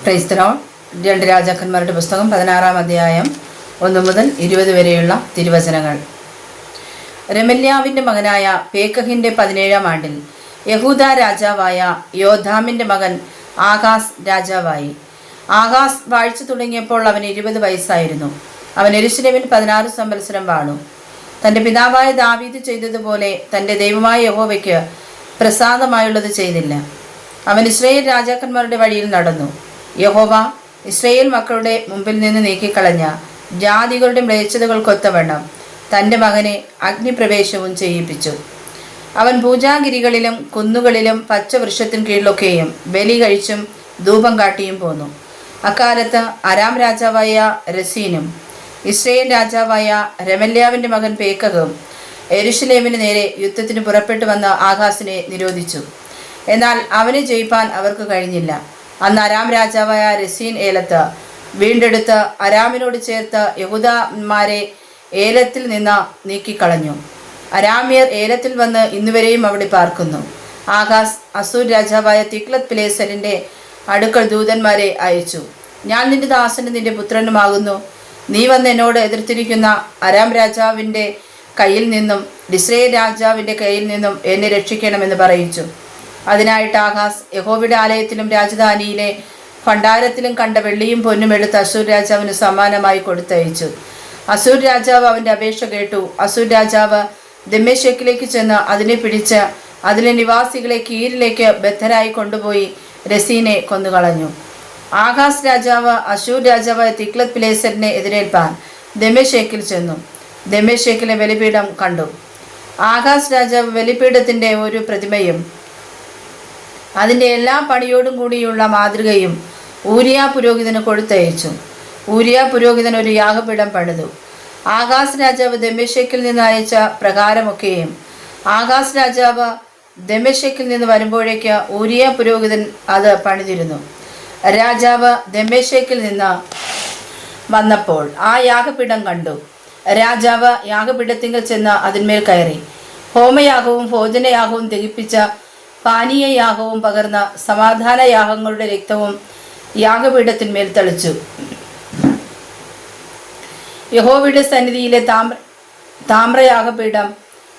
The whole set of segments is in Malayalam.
Praise the Lord. 2 രാജാക്കന്മാരുടെ പുസ്തകം 16-ാം അധ്യായം 1 മുതൽ 20 വരെയുള്ള തിരുവചനങ്ങൾ. രമല്യാവിൻ്റെ മകനായ പേക്കഹിൻ്റെ 17-ാം ആണ്ടിൽ യഹൂദ രാജാവായ യോഥാമിൻ്റെ മകൻ ആഹാസ് രാജാവായി. ആഹാസ് വാഴ്ച തുടങ്ങിയപ്പോൾ അവന് 20 വയസ്സായിരുന്നു. അവൻ യെരൂശലേമിൽ 16 സംവത്സരം വാണു. തൻ്റെ പിതാവായ ദാവീദ് ചെയ്തതുപോലെ തൻ്റെ ദൈവമായ യഹോവയ്ക്ക് പ്രസാദമായുള്ളത് ചെയ്തില്ല. അവൻ ഇസ്രായേൽ രാജാക്കന്മാരുടെ വഴിയിൽ നടന്നു. യഹോവ ഇസ്രായേൽ മക്കളുടെ മുമ്പിൽ നിന്ന് നീക്കിക്കളഞ്ഞ ജാതികളുടെ മ്ലേച്ഛതകൾക്കൊത്തവണ്ണം തൻ്റെ മകനെ അഗ്നിപ്രവേശവും ചെയ്യിപ്പിച്ചു. അവൻ പൂജാഗിരികളിലും കുന്നുകളിലും പച്ചവൃക്ഷത്തിൻ കീഴിലൊക്കെയും ബലി കഴിച്ചും ധൂപം കാട്ടിയും പോന്നു. അക്കാലത്ത് അരാം രാജാവായ രസീനും ഇസ്രായേൽ രാജാവായ രമല്യാവിൻ്റെ മകൻ പേക്കഹും യെരൂശലേമിന് നേരെ യുദ്ധത്തിന് പുറപ്പെട്ടു വന്ന ആഹാസിനെ നിരോധിച്ചു. എന്നാൽ അവനെ ജയിപ്പാൻ അവർക്ക് കഴിഞ്ഞില്ല. അന്ന് അരാം രാജാവായ രസീൻ ഏലത്ത് വീണ്ടെടുത്ത് അരാമിനോട് ചേർത്ത് യഹൂദന്മാരെ ഏലത്തിൽ നിന്ന് നീക്കിക്കളഞ്ഞു. അരാമ്യർ ഏലത്തിൽ വന്ന് ഇന്നുവരെയും അവിടെ പാർക്കുന്നു. ആഹാസ് അസൂർ രാജാവായ തിഗ്ലത്ത് പിലേസരിൻ്റെ അടുക്കൽ ദൂതന്മാരെ അയച്ചു. ഞാൻ നിന്റെ ദാസനും നിന്റെ പുത്രനുമാകുന്നു. നീ വന്ന് എന്നോട് എതിർത്തിരിക്കുന്ന അരാം രാജാവിൻ്റെ കയ്യിൽ നിന്നും ഇസ്രായേൽ രാജാവിൻ്റെ കയ്യിൽ നിന്നും എന്നെ രക്ഷിക്കണമെന്ന് പറയിച്ചു. അതിനായിട്ട് ആഹാസ് യഹോവയുടെ ആലയത്തിലും രാജധാനിയിലെ ഭണ്ഡാരത്തിലും കണ്ട വെള്ളിയും പൊന്നും എടുത്ത് അസൂർ രാജാവിന് സമ്മാനമായി കൊടുത്തയച്ചു. അസൂർ രാജാവ് അവൻ്റെ അപേക്ഷ കേട്ടു. അസൂർ രാജാവ് ദമ്മേശെക്കിലേക്ക് ചെന്ന് അതിനെ പിടിച്ച് അതിലെ നിവാസികളെ കീരിലേക്ക് ബദ്ധരായി കൊണ്ടുപോയി രസീനെ കൊന്നുകളഞ്ഞു. ആഹാസ് രാജാവ് അശൂർ രാജാവായ തിഗ്ലത്ത് പിലേസരിനെ എതിരേൽപ്പാൻ ദമ്മേശെക്കിൽ ചെന്നു. ദമ്മേശെക്കിലെ ബലിപീഠം കണ്ടു. ആഹാസ് രാജാവ് ബലിപീഠത്തിൻ്റെ ഒരു പ്രതിമയും അതിൻ്റെ എല്ലാ പണിയോടും കൂടിയുള്ള മാതൃകയും ഊരിയ പുരോഹിതന് കൊടുത്തയച്ചു. ഊരിയ പുരോഹിതൻ ഒരു യാഗപീഠം പണിതു. ആഹാസ് രാജാവ് ദമ്മേശെക്കിൽ നിന്ന് അയച്ച പ്രകാരമൊക്കെയും ആഹാസ് രാജാവ് ദമ്മേശെക്കിൽ നിന്ന് വരുമ്പോഴേക്ക് ഊരിയ പുരോഹിതൻ അത് പണിതിരുന്നു. രാജാവ് ദമ്മേശെക്കിൽ നിന്ന് വന്നപ്പോൾ ആ യാഗപീഠം കണ്ടു. രാജാവ് യാഗപീഠത്തിങ്കൽ ചെന്ന് അതിന്മേൽ കയറി ഹോമയാഗവും ഭോജനയാഗവും ദഹിപ്പിച്ച പാനീയയാഗവും പകർന്ന സമാധാന യാഗങ്ങളുടെ രക്തവും യാഗപീഠത്തിന്മേൽ തളിച്ചു. യഹോവയുടെ സന്നിധിയിലെ താമ്രയാഗപീഠം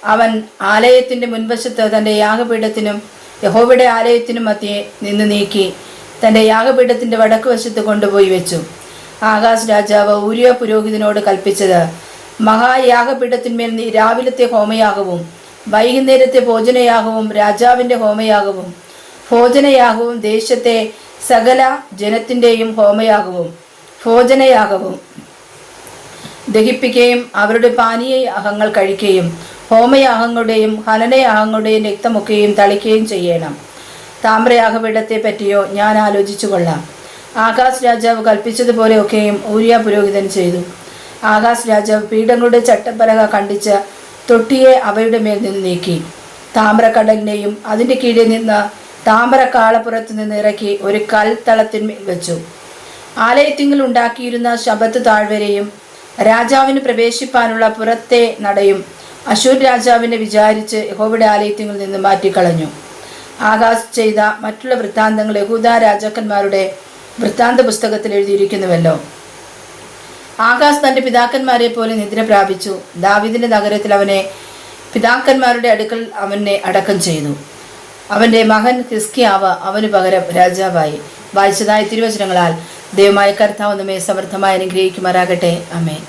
അവൻ ആലയത്തിൻ്റെ മുൻവശത്ത് തൻ്റെ യാഗപീഠത്തിനും യഹോവയുടെ ആലയത്തിനും മധ്യേ നിന്ന് നീക്കി തൻ്റെ യാഗപീഠത്തിൻ്റെ വടക്കുവശത്ത് കൊണ്ടുപോയി വെച്ചു. ആഹാസ് രാജാവ് ഊരിയ പുരോഹിതനോട് കൽപ്പിച്ചത് മഹായാഗപീഠത്തിന്മേൽ രാവിലത്തെ ഹോമയാഗവും വൈകുന്നേരത്തെ ഭോജനയാഗവും രാജാവിൻ്റെ ഹോമയാഗവും ഭോജനയാഗവും ദേശത്തെ സകല ജനത്തിൻ്റെയും ഹോമയാഗവും ഭോജനയാഗവും ദഹിപ്പിക്കുകയും അവരുടെ പാനീയയാഗങ്ങൾ കഴിക്കുകയും ഹോമയാഗങ്ങളുടെയും ഹനനയാഗങ്ങളുടെയും രക്തമൊക്കെയും തളിക്കുകയും ചെയ്യണം. താമ്രയാഗപീഠത്തെ പറ്റിയോ ഞാൻ ആലോചിച്ചു കൊള്ളാം. ആഹാസ് രാജാവ് കൽപ്പിച്ചതുപോലെയൊക്കെയും ഊരിയ പുരോഹിതൻ ചെയ്തു. ആഹാസ് രാജാവ് പീഠങ്ങളുടെ ചട്ടപ്പലക കണ്ടിച്ച് തൊട്ടിയെ അവയുടെ മേൽ നിന്ന് നീക്കി താമ്രക്കടലിനെയും അതിൻ്റെ കീഴിൽ നിന്ന് താമ്രക്കാളപ്പുറത്ത് നിന്ന് ഇറക്കി ഒരു കൽത്തളത്തിന്മേൽ വെച്ചു. ആലയത്തിങ്കിൽ ഉണ്ടാക്കിയിരുന്ന ശബത്ത് താഴ്വരയും രാജാവിന് പ്രവേശിപ്പാനുള്ള പുറത്തെ നടയും അശൂർ രാജാവിനെ വിചാരിച്ച് യഹോവയുടെ ആലയത്തിൽ നിന്ന് മാറ്റിക്കളഞ്ഞു. ആഹാസ് ചെയ്ത മറ്റുള്ള വൃത്താന്തങ്ങൾ യഹൂദ രാജാക്കന്മാരുടെ വൃത്താന്ത പുസ്തകത്തിൽ എഴുതിയിരിക്കുന്നുവല്ലോ. ആഹാസ് തൻ്റെ പിതാക്കന്മാരെ പോലെ നിദ്ര പ്രാപിച്ചു. ദാവീദിൻ്റെ നഗരത്തിൽ അവനെ പിതാക്കന്മാരുടെ അടുക്കൽ അവനെ അടക്കം ചെയ്തു. അവൻ്റെ മകൻ ഹിസ്കിയാവ് അവന് പകരം രാജാവായി. വായിച്ചതായ തിരുവചനങ്ങളാൽ ദൈവമായ കർത്താവ് നമ്മെ സമൃദ്ധമായി അനുഗ്രഹിക്കുമാറാകട്ടെ. ആമേൻ.